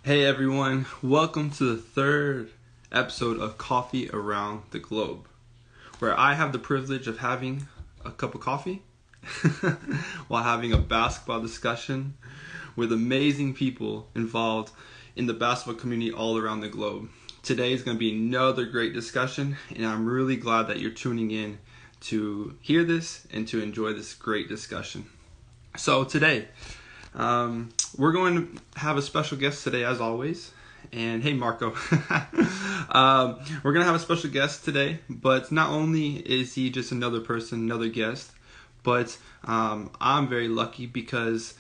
Hey everyone, welcome to the third episode of Coffee Around the Globe, where I have the privilege of having a cup of coffee while having a basketball discussion with amazing people involved in the basketball community all around the globe. Today is going to be another great discussion, and I'm really glad that you're tuning in to hear this and to enjoy this great discussion. So today, we're going to have a special guest today, as always. And hey, Marco. We're going to have a special guest today, but not only is he just another person, another guest, but I'm very lucky because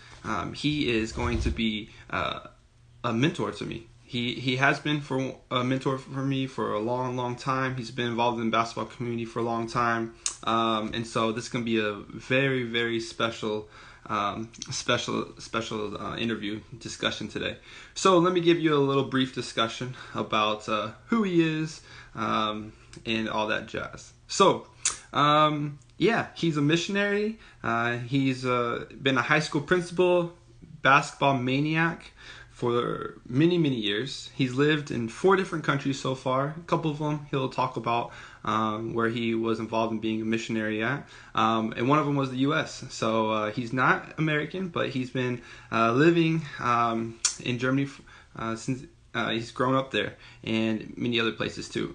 he is going to be a mentor to me. He has been for a mentor for me for a long time. He's been involved in the basketball community for a long time. And so this is going to be a very, very special interview discussion today. So let me give you a little brief discussion about who he is and all that jazz. So he's a missionary. He's been a high school principal, basketball maniac for many years. He's lived in 4 different countries so far. A couple of them he'll talk about where he was involved in being a missionary at. And one of them was the U.S. So he's not American, but he's been living in Germany since he's grown up there, and many other places too.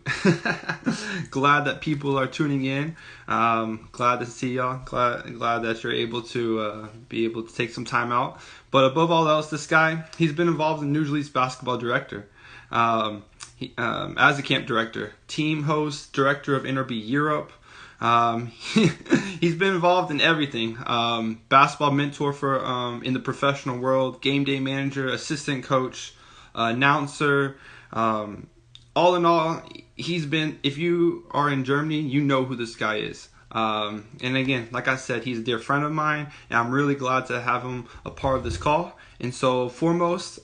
Glad that people are tuning in. Glad to see y'all. Glad that you're able to take some time out. But above all else, this guy, he's been involved in Newsleaf's basketball director. As a camp director, team host, director of NRB Europe. He's been involved in everything. Basketball mentor for in the professional world, game day manager, assistant coach, announcer. All in all, he's been, if you are in Germany, you know who this guy is. And again, like I said, he's a dear friend of mine, and I'm really glad to have him a part of this call. And so foremost,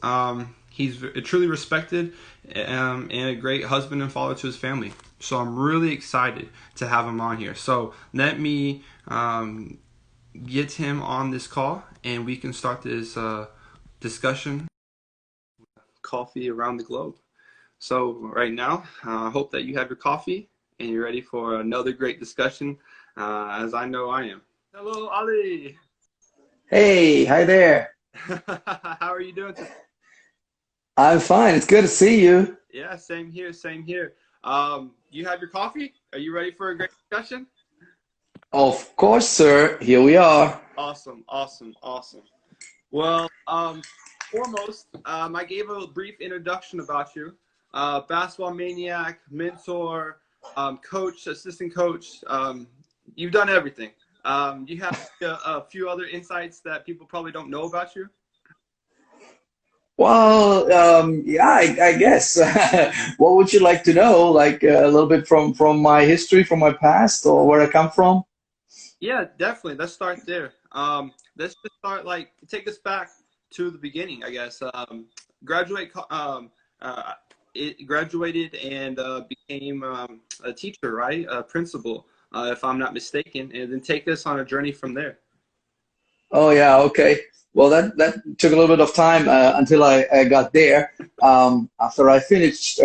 he's truly respected and a great husband and father to his family. So I'm really excited to have him on here. So let me get him on this call, and we can start this discussion. Coffee around the globe. So right now, I hope that you have your coffee and you're ready for another great discussion, as I know I am. Hello, Ollie. Hey, hi there. How are you doing today? I'm fine. It's good to see you. Yeah, same here. You have your coffee? Are you ready for a great discussion? Of course, sir. Here we are. Awesome. Well, foremost, I gave a brief introduction about you. Basketball maniac, mentor, coach, assistant coach. You've done everything. You have a few other insights that people probably don't know about you? Well, yeah, I guess. What would you like to know? Like a little bit from my history, from my past, or where I come from? Yeah, definitely. Let's start there. Let's just start, take us back to the beginning, I guess. Graduated and became a teacher, right? A principal, if I'm not mistaken, and then take us on a journey from there. Oh, yeah. Okay. Well, that took a little bit of time until I got there. After I finished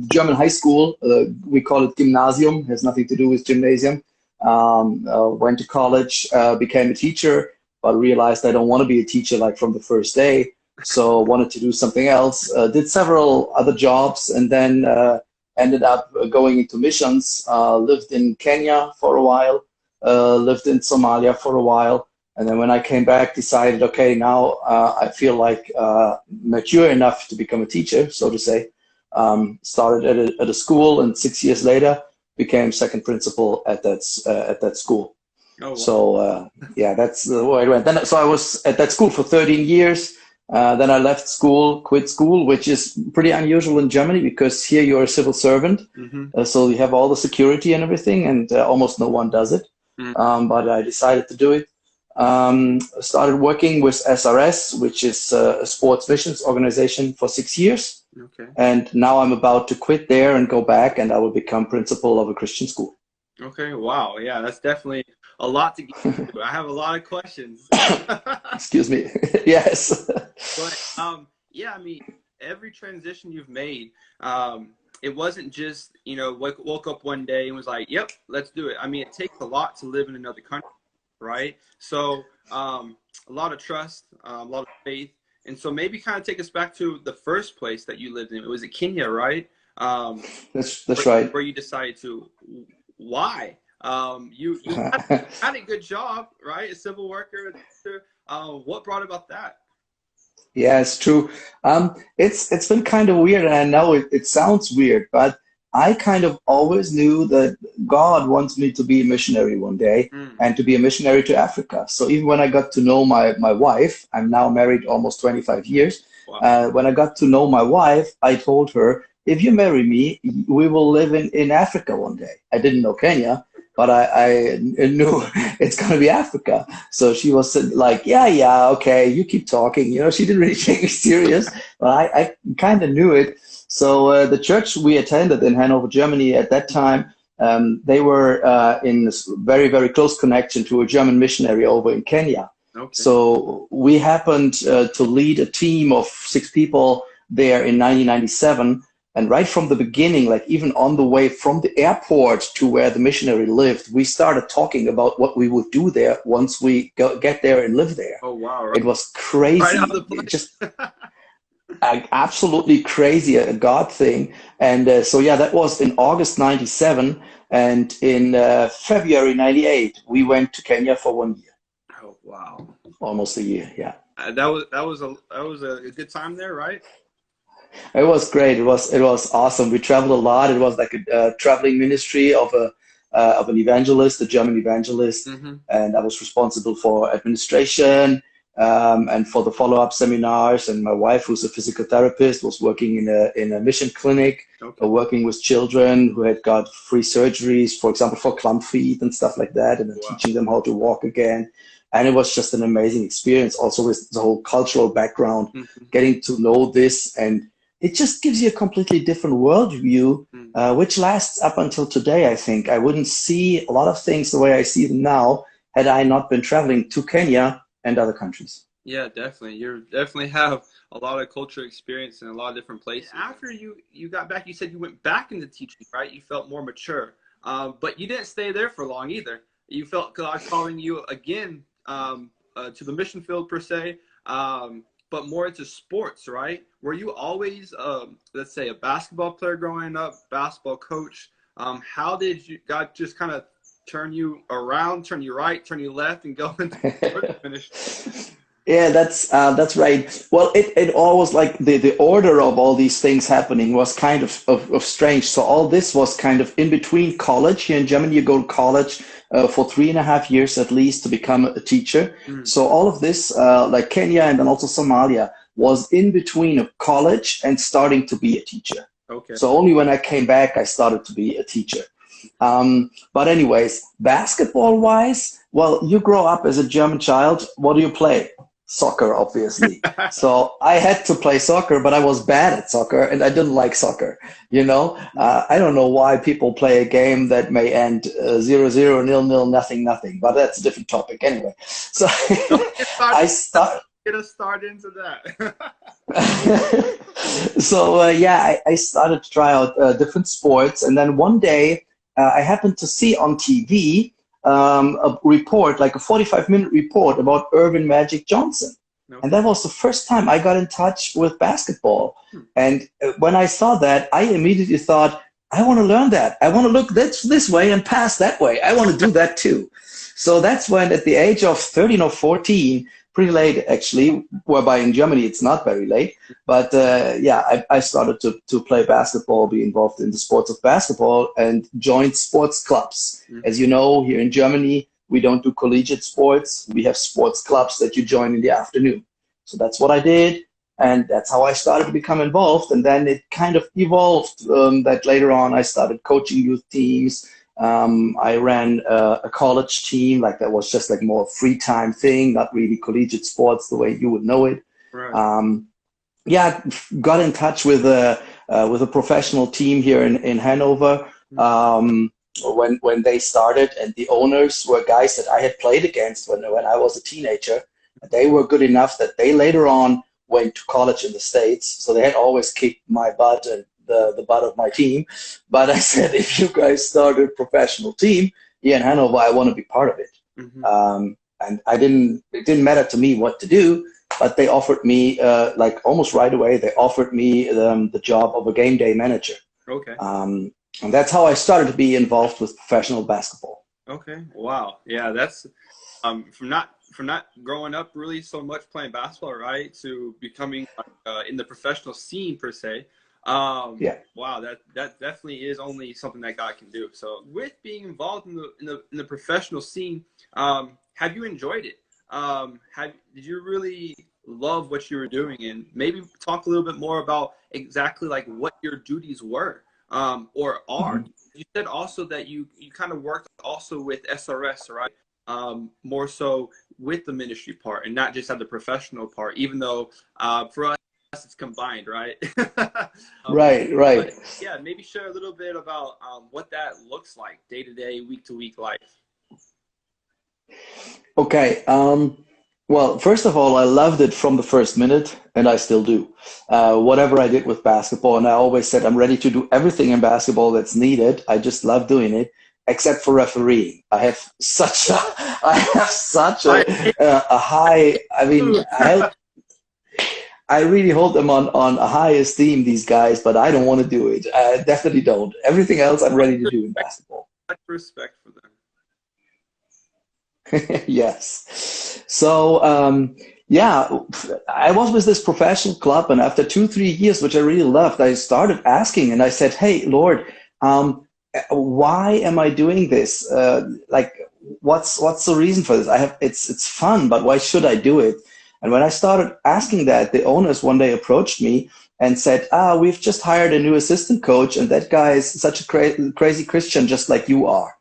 German high school, we call it Gymnasium, has nothing to do with gymnasium. Went to college, became a teacher, but realized I don't want to be a teacher like from the first day. So wanted to do something else. Did several other jobs, and then ended up going into missions. Lived in Kenya for a while, lived in Somalia for a while. And then when I came back, decided, okay, now I feel like mature enough to become a teacher, so to say. Started at a school, and 6 years later, became second principal at that school. Oh, wow. So yeah, that's where I went. Then, so I was at that school for 13 years. Then I left school, quit school, which is pretty unusual in Germany because here you're a civil servant. Mm-hmm. So you have all the security and everything, and almost no one does it. Mm-hmm. But I decided to do it. Started working with SRS, which is a sports missions organization, for 6 years. Okay. And now I'm about to quit there and go back, and I will become principal of a Christian school. Okay, wow. Yeah, that's definitely a lot to get into. I have a lot of questions. Excuse me. Yes. But yeah, I mean, every transition you've made, it wasn't just, woke up one day and was like, yep, let's do it. I mean, it takes a lot to live in another country, right? So a lot of trust, a lot of faith. And so maybe kind of take us back to the first place that you lived in. It was in Kenya, right? That's right. Where you decided to. Why? You had a good job, right? A civil worker. What brought about that? Yeah, it's true. It's been kind of weird, and I know it sounds weird, but I kind of always knew that God wants me to be a missionary one day and to be a missionary to Africa. So even when I got to know my wife, I'm now married almost 25 years. Wow. When I got to know my wife, I told her, if you marry me, we will live in Africa one day. I didn't know Kenya, but I knew it's going to be Africa. So she was like, yeah, okay, you keep talking. She didn't really take me serious, but I kind of knew it. So the church we attended in Hanover, Germany at that time, they were in this very, very close connection to a German missionary over in Kenya. Okay. So we happened to lead a team of 6 people there in 1997. And right from the beginning, like even on the way from the airport to where the missionary lived, we started talking about what we would do there once we get there and live there. Oh, wow. Right. It was crazy. Right, just absolutely crazy, a God thing. And so, yeah, that was in August 97. And in February 98, we went to Kenya for 1 year. Oh, wow. Almost a year, yeah. That was a good time there, right? It was great. It was awesome. We traveled a lot. It was like a traveling ministry of an evangelist, a German evangelist, and I was responsible for administration and for the follow-up seminars. And my wife, who's a physical therapist, was working in a mission clinic, working with children who had got free surgeries, for example, for clump feet and stuff like that, and then teaching them how to walk again. And it was just an amazing experience, also with the whole cultural background, getting to know this, and it just gives you a completely different worldview, which lasts up until today, I think. I wouldn't see a lot of things the way I see them now had I not been traveling to Kenya and other countries. Yeah, definitely. You definitely have a lot of cultural experience in a lot of different places. After you got back, you said you went back into teaching, right? You felt more mature. But you didn't stay there for long either. You felt God calling you again to the mission field per se, but more into sports, right? Were you always, let's say, a basketball player growing up, basketball coach? How did God just kind of turn you around, turn you right, turn you left, and go into the finish? Yeah, that's right. Well, it always, like the order of all these things happening was kind of strange. So all this was kind of in between college. Here in Germany, you go to college for 3.5 years at least to become a teacher. So all of this, like Kenya and then also Somalia, was in between of college and starting to be a teacher. Okay. So only when I came back, I started to be a teacher. But anyways, basketball-wise, well, you grow up as a German child. What do you play? Soccer, obviously. So I had to play soccer, but I was bad at soccer and I didn't like soccer. I don't know why people play a game that may end 0-0, 0-0, nothing, but that's a different topic anyway. So get us started into that. So I started to try out different sports, and then one day I happened to see on TV a report, like a 45-minute report about Irvin Magic Johnson. Okay. And that was the first time I got in touch with basketball. And when I saw that, I immediately thought, I want to learn that. I want to look this way and pass that way. I want to do that too. So that's when, at the age of 13 or 14, pretty late actually, whereby in Germany it's not very late, but I started to play basketball, be involved in the sports of basketball, and joined sports clubs. As you know, here in Germany, we don't do collegiate sports. We have sports clubs that you join in the afternoon. So that's what I did, and that's how I started to become involved. And then it kind of evolved that later on I started coaching youth teams. I ran a college team, like that was just like more free time thing, not really collegiate sports the way you would know it. Right. Got in touch with a professional team here in Hanover when they started, and the owners were guys that I had played against when I was a teenager. They were good enough that they later on went to college in the States. So they had always kicked my butt and the butt of my team. But I said, if you guys start a professional team here in Hanover, I want to be part of it. Mm-hmm. And it didn't matter to me what to do, but they offered me, like almost right away, they offered me the job of a game day manager. Okay. And that's how I started to be involved with professional basketball. Okay. Wow. Yeah, that's from not growing up really so much playing basketball, right, to becoming in the professional scene per se. Yeah. Wow, that definitely is only something that God can do. So, with being involved in the professional scene, have you enjoyed it? Did you really love what you were doing? And maybe talk a little bit more about exactly like what your duties were, or are. Mm-hmm. You said also that you kind of worked also with SRS, right? More so with the ministry part and not just at the professional part, even though for us it's combined, right? Right. But, yeah, maybe share a little bit about what that looks like day to day, week to week life. Okay. Well, first of all, I loved it from the first minute, and I still do. Whatever I did with basketball, and I always said I'm ready to do everything in basketball that's needed. I just love doing it, except for refereeing. I have such a high. I mean, I really hold them on a high esteem, these guys, but I don't want to do it. I definitely don't. Everything else I'm ready to do in basketball. Respect for them. Yes. So, I was with this professional club, and after 2-3 years, which I really loved, I started asking, and I said, hey, Lord, why am I doing this? What's the reason for this? It's fun, but why should I do it? And when I started asking that, the owners one day approached me and said, we've just hired a new assistant coach, and that guy is such a crazy Christian, just like you are.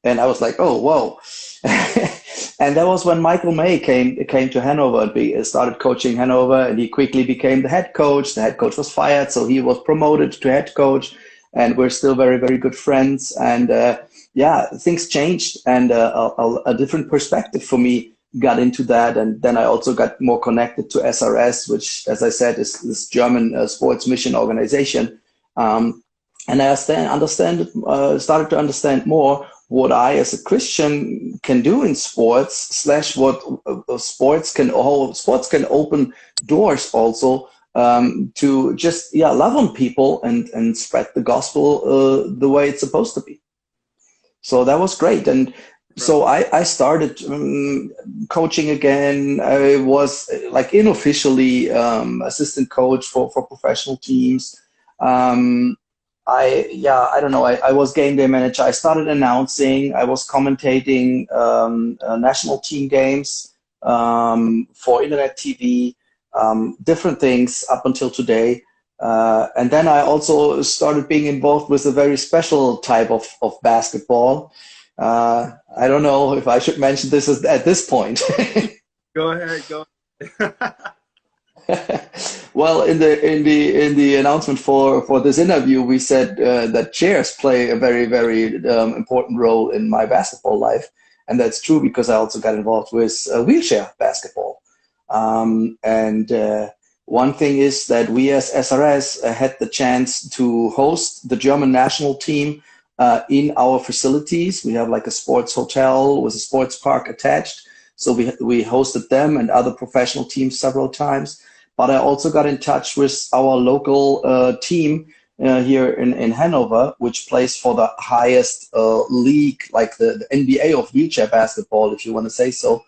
And I was like, oh, whoa. And that was when Michael May came to Hanover and started coaching Hanover, and he quickly became the head coach. The head coach was fired, so he was promoted to head coach, and we're still very, very good friends. And things changed, and a different perspective for me got into that. And then I also got more connected to SRS, which, as I said, is this German sports mission organization. And I started to understand more what I, as a Christian, can do in sports, / what sports can open doors also to just love on people and spread the gospel the way it's supposed to be. So that was great. And so I started coaching again. I was like unofficially assistant coach for professional teams. I don't know. I was game day manager. I started announcing. I was commentating national team games for internet TV, different things up until today. And then I also started being involved with a very special type of basketball. I don't know if I should mention this at this point. Go ahead. Well, in the announcement for this interview, we said that chairs play a very, very important role in my basketball life, and that's true because I also got involved with wheelchair basketball. One thing is that we as SRS had the chance to host the German national team in our facilities. We have like a sports hotel with a sports park attached, so we hosted them and other professional teams several times. But I also got in touch with our local team here in Hanover, which plays for the highest league, like the NBA of wheelchair basketball, if you want to say so,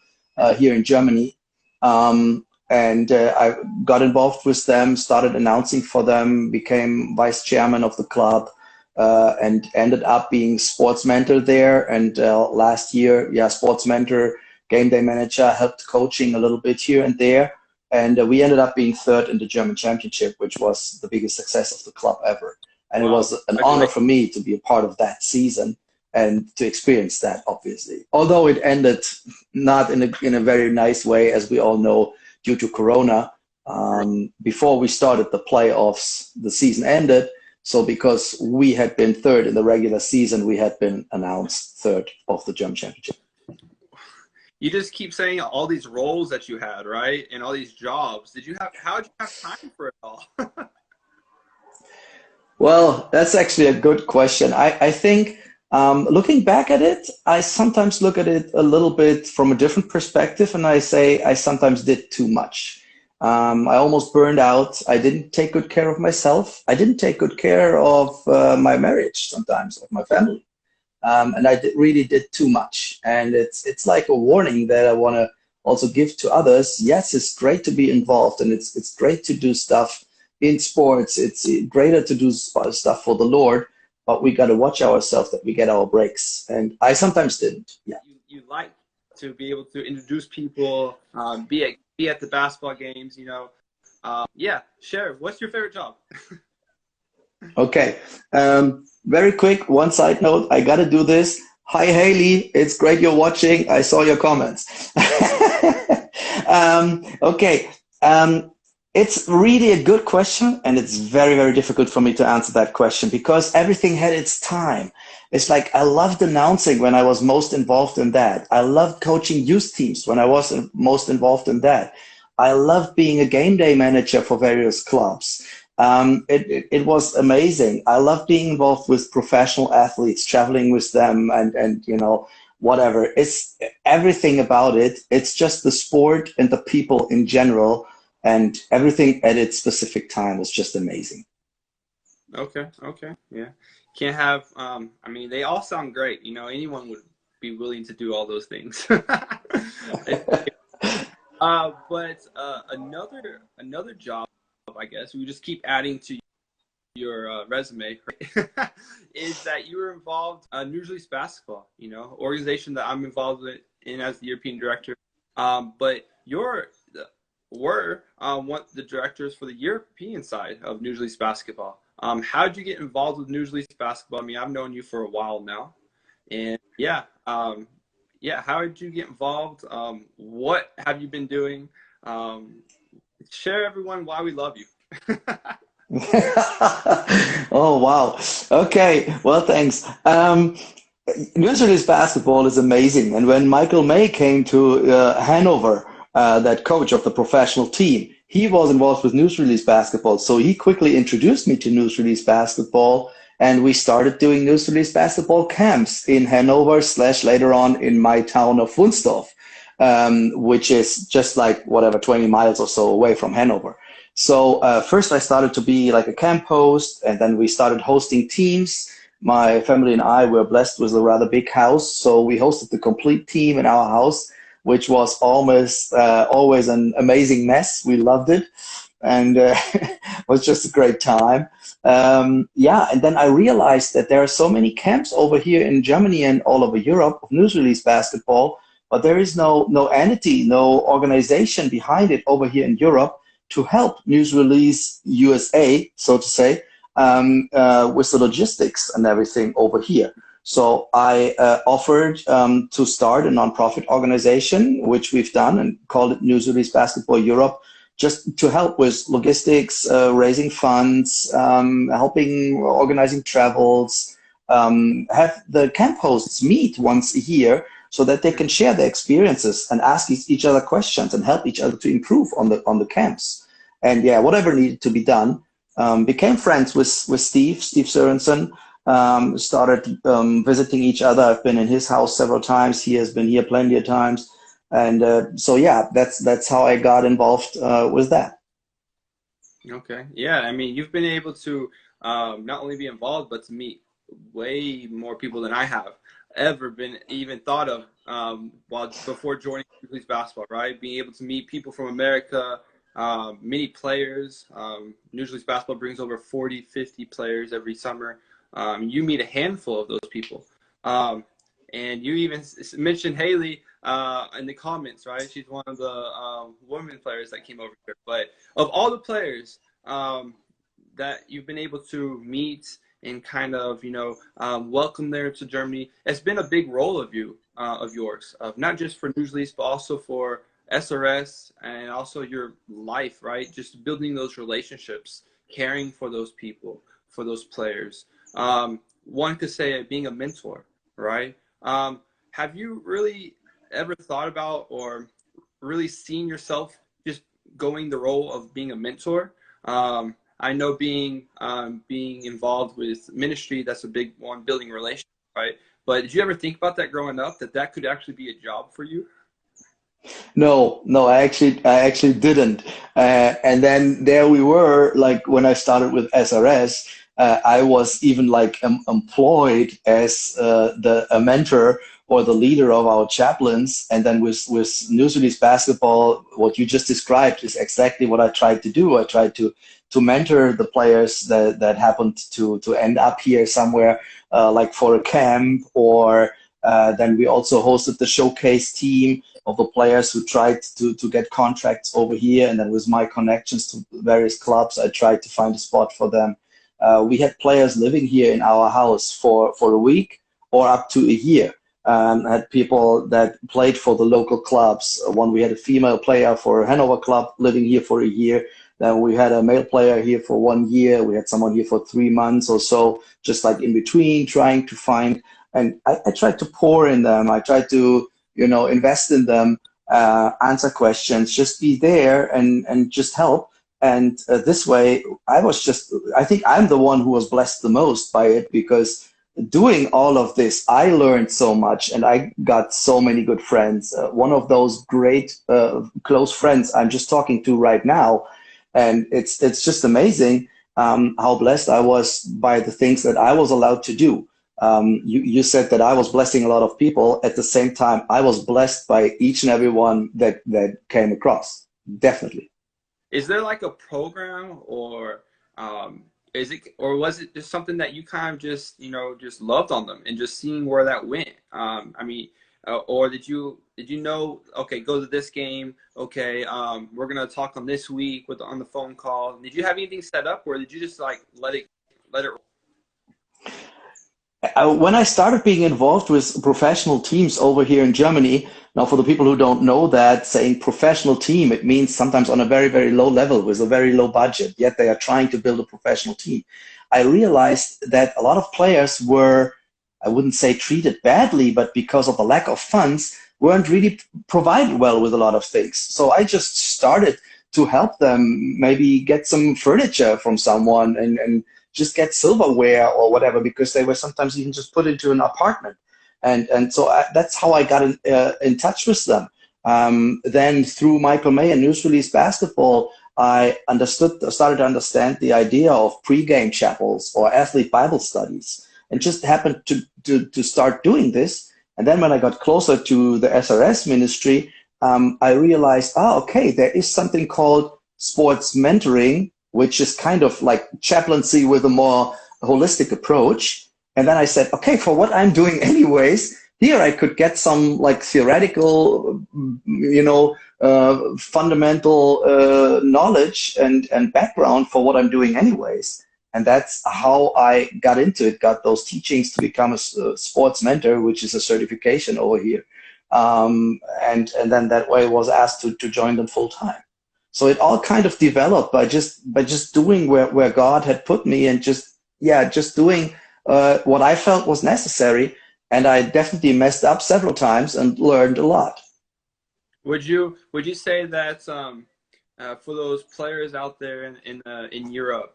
here in Germany. I got involved with them, started announcing for them, became vice chairman of the club, and ended up being sports mentor there. And last year, sports mentor, game day manager, helped coaching a little bit here and there. And we ended up being third in the German championship, which was the biggest success of the club ever. And It was an honor for me to be a part of that season and to experience that, obviously. Although it ended not in a very nice way, as we all know, due to Corona. Before we started the playoffs, the season ended. So because we had been third in the regular season, we had been announced third of the German championship. you just keep saying all these roles that you had, right? And all these jobs. How did you have time for it all? Well, that's actually a good question. I think looking back at it, I sometimes look at it a little bit from a different perspective, and I say I sometimes did too much. I almost burned out. I didn't take good care of myself. I didn't take good care of my marriage sometimes, of my family. And I really did too much. And it's like a warning that I want to also give to others. Yes, it's great to be involved, and it's great to do stuff in sports. It's greater to do stuff for the Lord, but we got to watch ourselves that we get our breaks. And I sometimes didn't. Yeah. You like to be able to introduce people, be at the basketball games, you know. Yeah, share. What's your favorite job? Okay. Very quick, one side note. I got to do this. Hi, Haley. It's great you're watching. I saw your comments. Okay. It's really a good question, and it's very, very difficult for me to answer that question because everything had its time. It's like I loved announcing when I was most involved in that. I loved coaching youth teams when I was most involved in that. I loved being a game day manager for various clubs. It was amazing. I loved being involved with professional athletes, traveling with them, and you know, whatever. It's everything about it. It's just the sport and the people in general. And everything at its specific time was just amazing. Okay, yeah. Can't have, I mean, they all sound great. You know, anyone would be willing to do all those things. But another job, I guess, we just keep adding to your resume, right? Is that you were involved in youthbasketball, you know, organization that I'm involved in as the European director. But were one of the directors for the European side of youthbasketball. How did you get involved with youthbasketball? I mean, I've known you for a while now, and how did you get involved? What have you been doing? Share everyone why we love you. Oh, wow. Okay. Well, thanks. Youthbasketball is amazing. And when Michael May came to Hanover, that coach of the professional team, he was involved with youthbasketball. So he quickly introduced me to youthbasketball, and we started doing basketball camps in Hanover / later on in my town of Wunstorf, which is just like 20 miles or so away from Hanover. So first I started to be like a camp host, and then we started hosting teams. My family and I were blessed with a rather big house, so we hosted the complete team in our house, which was almost always an amazing mess. We loved it, and it was just a great time. And then I realized that there are so many camps over here in Germany and all over Europe of news release basketball, but there is no entity, no organization behind it over here in Europe to help News Release USA, so to say, with the logistics and everything over here. So I offered to start a nonprofit organization, which we've done, and called it News Release Basketball Europe, just to help with logistics, raising funds, helping organizing travels, have the camp hosts meet once a year so that they can share their experiences and ask each other questions and help each other to improve on the camps. And whatever needed to be done. Became friends with Steve Sørensen. Started visiting each other. I've been in his house several times. He has been here plenty of times. And that's how I got involved with that. Okay. Yeah. I mean, you've been able to not only be involved, but to meet way more people than I have ever been even thought of before joining Youth Basketball, right? Being able to meet people from America, many players. Youth Basketball brings over 40, 50 players every summer. You meet a handful of those people. And you even mentioned Haley in the comments, right? She's one of the women players that came over here. But of all the players that you've been able to meet and kind of, welcome there to Germany, it's been a big role of yours, not just for News Release, but also for SRS and also your life, right? Just building those relationships, caring for those people, for those players. One could say being a mentor, right? Have you really ever thought about or really seen yourself just going the role of being a mentor? I know being involved with ministry, that's a big one, building relationships, right? But did you ever think about that growing up, that could actually be a job for you? No, I actually didn't. And then there we were, like when I started with SRS, I was even like employed as a mentor or the leader of our chaplains. And then with News Release Basketball, what you just described is exactly what I tried to do. I tried to mentor the players that happened to end up here somewhere, like for a camp, or then we also hosted the showcase team of the players who tried to get contracts over here. And then with my connections to various clubs, I tried to find a spot for them. We had players living here in our house for a week or up to a year. Had people that played for the local clubs. We had a female player for a Hanover club living here for a year. Then we had a male player here for 1 year. We had someone here for 3 months or so, just like in between, trying to find. And I tried to pour in them. I tried to, invest in them, answer questions, just be there and just help. And this way, I think I'm the one who was blessed the most by it, because doing all of this, I learned so much and I got so many good friends. One of those great close friends I'm just talking to right now. And it's just amazing how blessed I was by the things that I was allowed to do. You said that I was blessing a lot of people. At the same time, I was blessed by each and every one that came across. Definitely. Is there like a program, or was it just something that you kind of just loved on them and just seeing where that went? Or did you know, okay, go to this game, okay, we're gonna talk on this week on the phone call? Did you have anything set up, or did you just like let it? When I started being involved with professional teams over here in Germany, now for the people who don't know that, saying professional team, it means sometimes on a very, very low level with a very low budget, yet they are trying to build a professional team. I realized that a lot of players were, I wouldn't say treated badly, but because of the lack of funds, weren't really provided well with a lot of things. So I just started to help them maybe get some furniture from someone and just get silverware or whatever, because they were sometimes even just put into an apartment. And so that's how I got in touch with them. Then through Michael May and News Release Basketball, I started to understand the idea of pre-game chapels or athlete Bible studies, and just happened to start doing this. And then when I got closer to the SRS ministry, I realized, okay, there is something called sports mentoring, which is kind of like chaplaincy with a more holistic approach. And then I said, okay, for what I'm doing anyways, here I could get some like theoretical, fundamental knowledge and background for what I'm doing anyways. And that's how I got into it, got those teachings to become a sports mentor, which is a certification over here. And then that way I was asked to join them full time. So it all kind of developed by just doing where God had put me, and just doing what I felt was necessary. And I definitely messed up several times and learned a lot. Would you say that for those players out there in Europe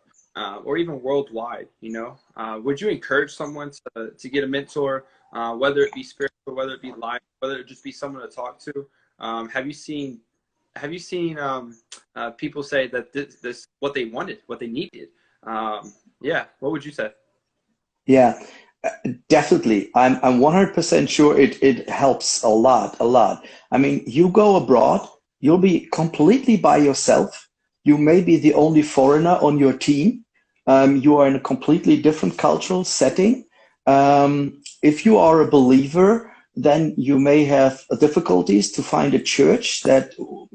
or even worldwide, would you encourage someone to get a mentor, whether it be spiritual, whether it be life, whether it just be someone to talk to? Have you seen people say that this what they wanted, what they needed? What would you say? Yeah, definitely. I'm 100% sure it helps a lot. I mean, you go abroad, you'll be completely by yourself. You may be the only foreigner on your team. You are in a completely different cultural setting. If you are a believer, then you may have difficulties to find a church that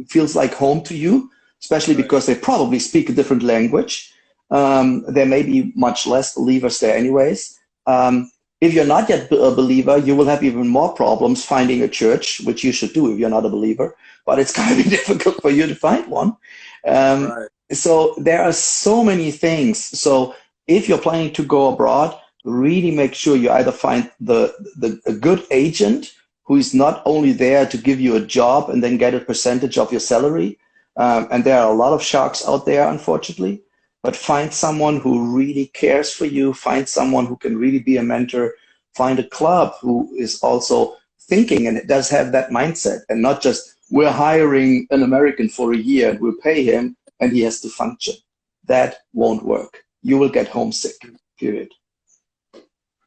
feels like home to you, especially because they probably speak a different language. There may be much less believers there anyways. If you're not yet a believer, you will have even more problems finding a church, which you should do if you're not a believer, but it's going to be difficult for you to find one. Right. So there are so many things. So if you're planning to go abroad, really make sure you either find a good agent who is not only there to give you a job and then get a percentage of your salary. And there are a lot of sharks out there, unfortunately, but find someone who really cares for you, find someone who can really be a mentor, find a club who is also thinking and it does have that mindset, and not just we're hiring an American for a year and we'll pay him and he has to function. That won't work. You will get homesick, period.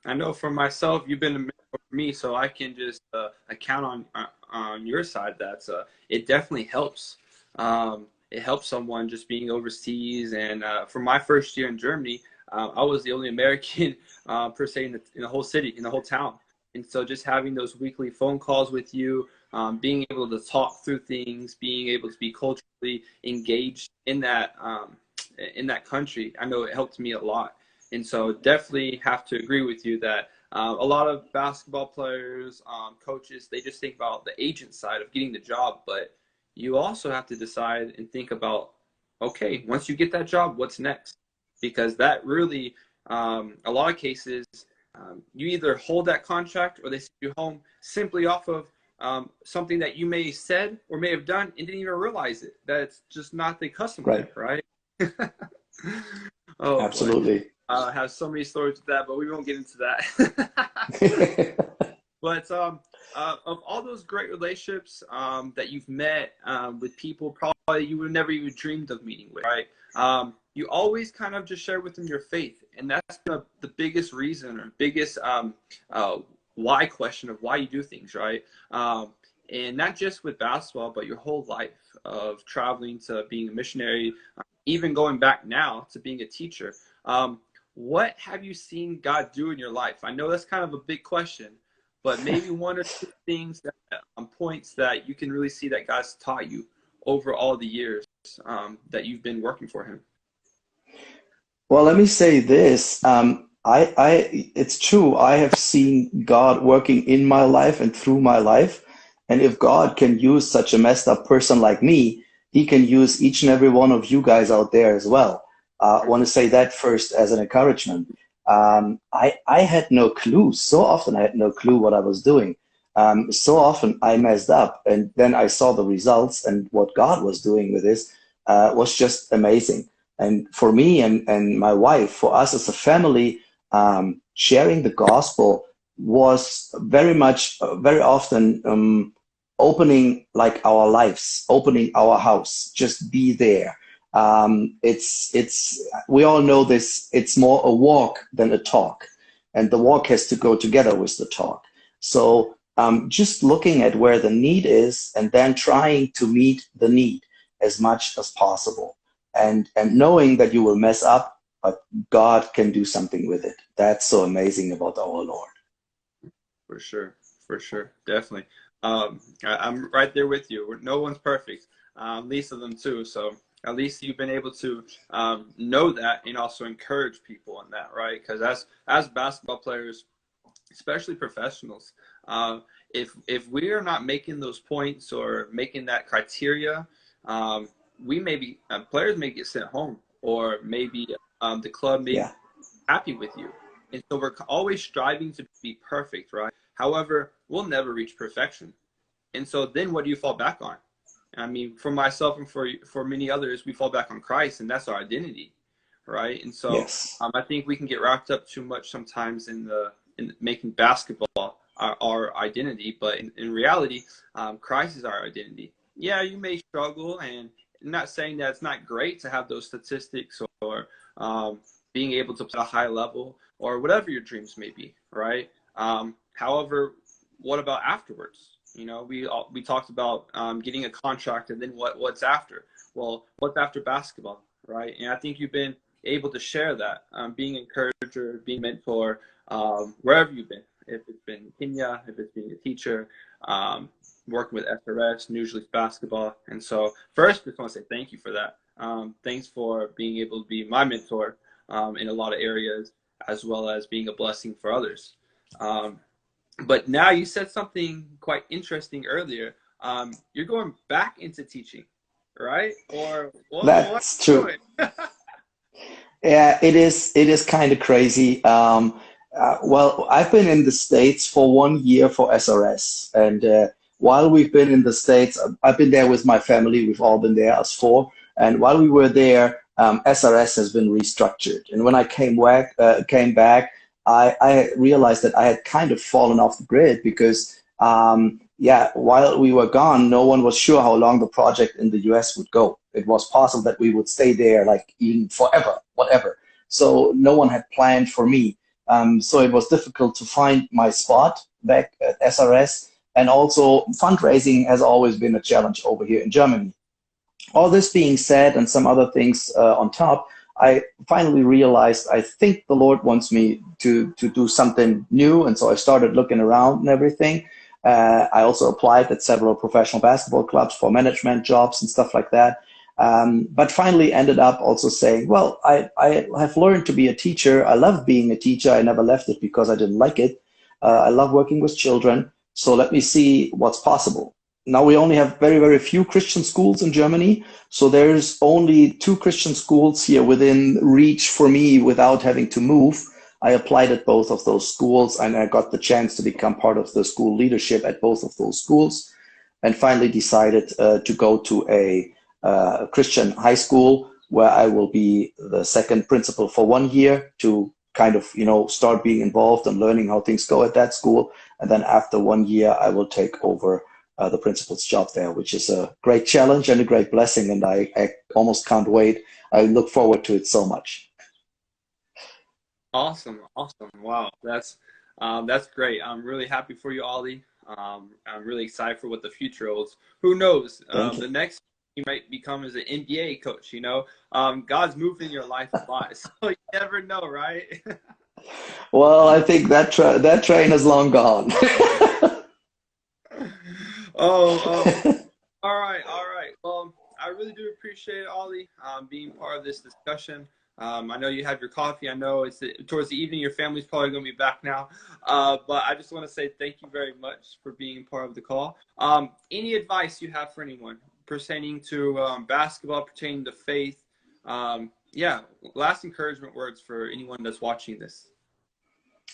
I know for myself, you've been a mentor for me, so I can just account on your side that it definitely helps. It helps someone just being overseas. And for my first year in Germany, I was the only American per se in the whole city, in the whole town. And so just having those weekly phone calls with you, being able to talk through things, being able to be culturally engaged in that country, I know it helped me a lot. And so definitely have to agree with you that a lot of basketball players, coaches, they just think about the agent side of getting the job, but you also have to decide and think about, okay, once you get that job, what's next? Because that really, a lot of cases, you either hold that contract or they send you home simply off of something that you may have said or may have done and didn't even realize it. That's just not the custom, right? Oh, absolutely. I have so many stories with that, but we won't get into that. But of all those great relationships that you've met with people probably you would never even dreamed of meeting with, right? You always kind of just share with them your faith, and that's the biggest reason or biggest why question of why you do things, right? And not just with basketball, but your whole life of traveling to being a missionary, even going back now to being a teacher. What have you seen God do in your life? I know that's kind of a big question, but maybe one or two things points that you can really see that God's taught you over all the years that you've been working for him. Well, let me say this. It's true. I have seen God working in my life and through my life. And if God can use such a messed up person like me, he can use each and every one of you guys out there as well. I want to say that first as an encouragement. I had no clue. So often I had no clue what I was doing. So often I messed up, and then I saw the results, and what God was doing with this was just amazing. And for me and my wife, for us as a family, sharing the gospel was very often opening like our lives, opening our house, just be there. We all know this, it's more a walk than a talk, and the walk has to go together with the talk. So just looking at where the need is and then trying to meet the need as much as possible, and knowing that you will mess up, but God can do something with it. That's so amazing about our Lord. For sure, definitely. I'm right there with you. No one's perfect, least of them too. So at least you've been able to know that and also encourage people in that, right? Because as basketball players, especially professionals, if we are not making those points or making that criteria, we may be players may get sent home, or maybe the club may be happy with you. And so we're always striving to be perfect, right? However, we'll never reach perfection. And so then what do you fall back on? I mean, for myself and for many others, we fall back on Christ, and that's our identity, right? And so I think we can get wrapped up too much sometimes in making basketball our identity, but in reality, Christ is our identity. Yeah, you may struggle, and I'm not saying that it's not great to have those statistics or being able to play at a high level or whatever your dreams may be, right? However, what about afterwards? You know, we talked about getting a contract, and then what's after? Well, what's after basketball, right? And I think you've been able to share that, being an encourager, being a mentor, wherever you've been. If it's been Kenya, if it's being a teacher, working with SRS, News Youth Basketball. And so first, I just want to say thank you for that. Thanks for being able to be my mentor in a lot of areas, as well as being a blessing for others. But now you said something quite interesting earlier. You're going back into teaching, right? Or that's true. Yeah, it is kind of crazy. Well, I've been in the States for 1 year for SRS. And while we've been in the States, I've been there with my family. We've all been there, us four. And while we were there, SRS has been restructured. And when I came back, I realized that I had kind of fallen off the grid because, while we were gone, no one was sure how long the project in the US would go. It was possible that we would stay there like even forever, whatever. So no one had planned for me. So it was difficult to find my spot back at SRS. And also fundraising has always been a challenge over here in Germany. All this being said, and some other things on top, I finally realized I think the Lord wants me to do something new. And so I started looking around and everything. I also applied at several professional basketball clubs for management jobs and stuff like that. But finally ended up also saying, well, I have learned to be a teacher. I love being a teacher. I never left it because I didn't like it. I love working with children. So let me see what's possible. Now we only have very, very few Christian schools in Germany. So there's only 2 Christian schools here within reach for me without having to move. I applied at both of those schools and I got the chance to become part of the school leadership at both of those schools, and finally decided to go to a Christian high school where I will be the second principal for 1 year to kind of, start being involved and learning how things go at that school. And then after 1 year, I will take over the principal's job there, which is a great challenge and a great blessing. And I almost can't wait. I look forward to it so much. Awesome. Wow. That's great. I'm really happy for you, Ollie. I'm really excited for what the future holds. Who knows? The next you might become as an NBA coach, God's moved in your life a lot. So you never know, right? Well, I think that train is long gone. All right. Well, I really do appreciate it, Ollie, being part of this discussion. I know you have your coffee. I know it's towards the evening. Your family's probably going to be back now. But I just want to say thank you very much for being part of the call. Any advice you have for anyone pertaining to basketball, pertaining to faith? Last encouragement words for anyone that's watching this.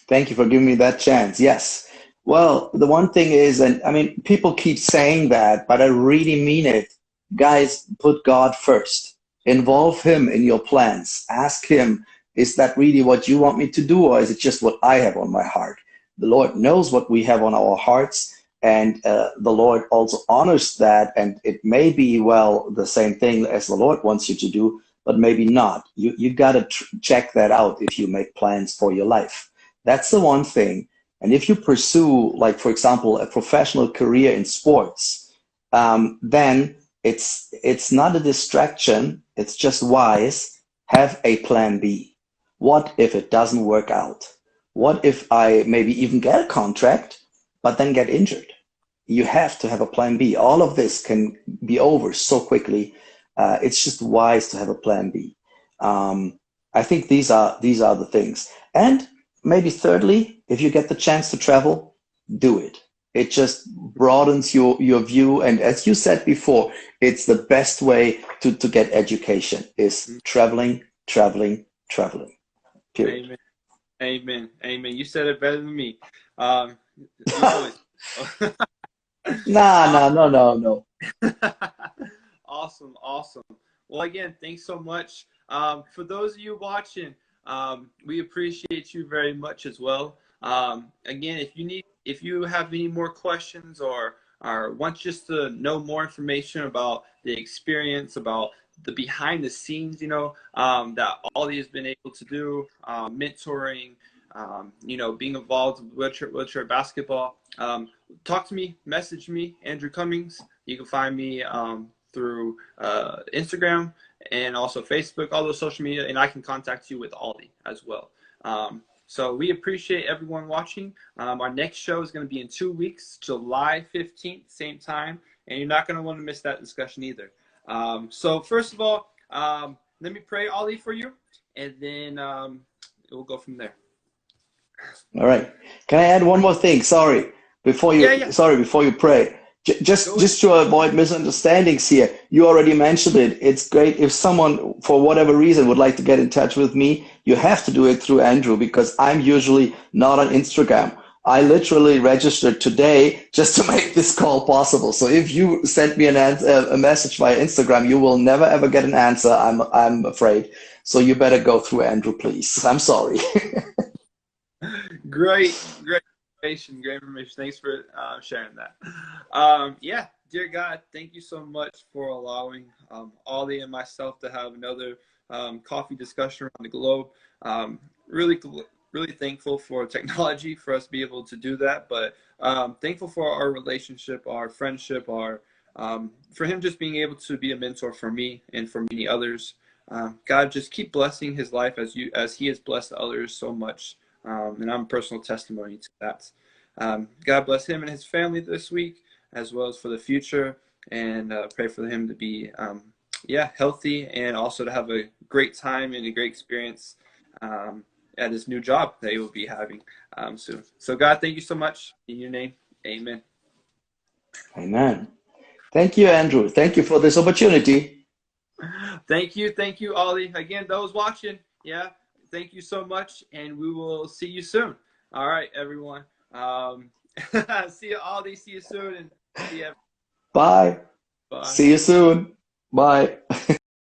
Thank you for giving me that chance. Yes. Well, the one thing is, and I mean, people keep saying that, but I really mean it. Guys, put God first. Involve him in your plans. Ask him, is that really what you want me to do, or is it just what I have on my heart? The Lord knows what we have on our hearts, and the Lord also honors that, and it may be, the same thing as the Lord wants you to do, but maybe not. You got to check that out if you make plans for your life. That's the one thing. And if you pursue, like, for example, a professional career in sports, then it's not a distraction. It's just wise. Have a plan B. What if it doesn't work out? What if I maybe even get a contract, but then get injured? You have to have a plan B. All of this can be over so quickly. It's just wise to have a plan B. I think these are the things. And maybe thirdly, if you get the chance to travel, do it. It just broadens your view. And as you said before, it's the best way to get education is traveling. Period. Amen. You said it better than me. No. Awesome. Well, again, thanks so much. For those of you watching, we appreciate you very much as well. Again, if you have any more questions or want just to know more information about the experience, about the behind the scenes, that Ollie has been able to do, mentoring, being involved with wheelchair basketball, talk to me, message me, Andrew Cummings. You can find me through Instagram and also Facebook, all those social media, and I can contact you with Ollie as well. So we appreciate everyone watching. Our next show is going to be in 2 weeks, July 15th, same time, and you're not going to want to miss that discussion either. So first of all, let me pray, Ollie, for you, and then we'll go from there. All right. Can I add one more thing? Sorry, before you pray. Just to avoid misunderstandings here, you already mentioned it. It's great if someone, for whatever reason, would like to get in touch with me, you have to do it through Andrew, because I'm usually not on Instagram. I literally registered today just to make this call possible. So if you send me a message via Instagram, you will never ever get an answer, I'm afraid. So you better go through Andrew, please. I'm sorry. Great information. Thanks for sharing that. Yeah, dear God, thank you so much for allowing Ollie and myself to have another coffee discussion around the globe. Really thankful for technology for us to be able to do that, but thankful for our relationship, our friendship, for him just being able to be a mentor for me and for many others. God, just keep blessing his life as he has blessed others so much. And I'm a personal testimony to that. God bless him and his family this week, as well as for the future, and pray for him to be healthy, and also to have a great time and a great experience at his new job that he will be having soon. So God, thank you so much. In your name, amen. Amen. Thank you, Andrew. Thank you for this opportunity. Thank you, Ollie. Again, those watching, thank you so much, and we will see you soon. All right, everyone. See you, Ollie. See you soon, and see you. Bye. Bye. See you soon. Bye.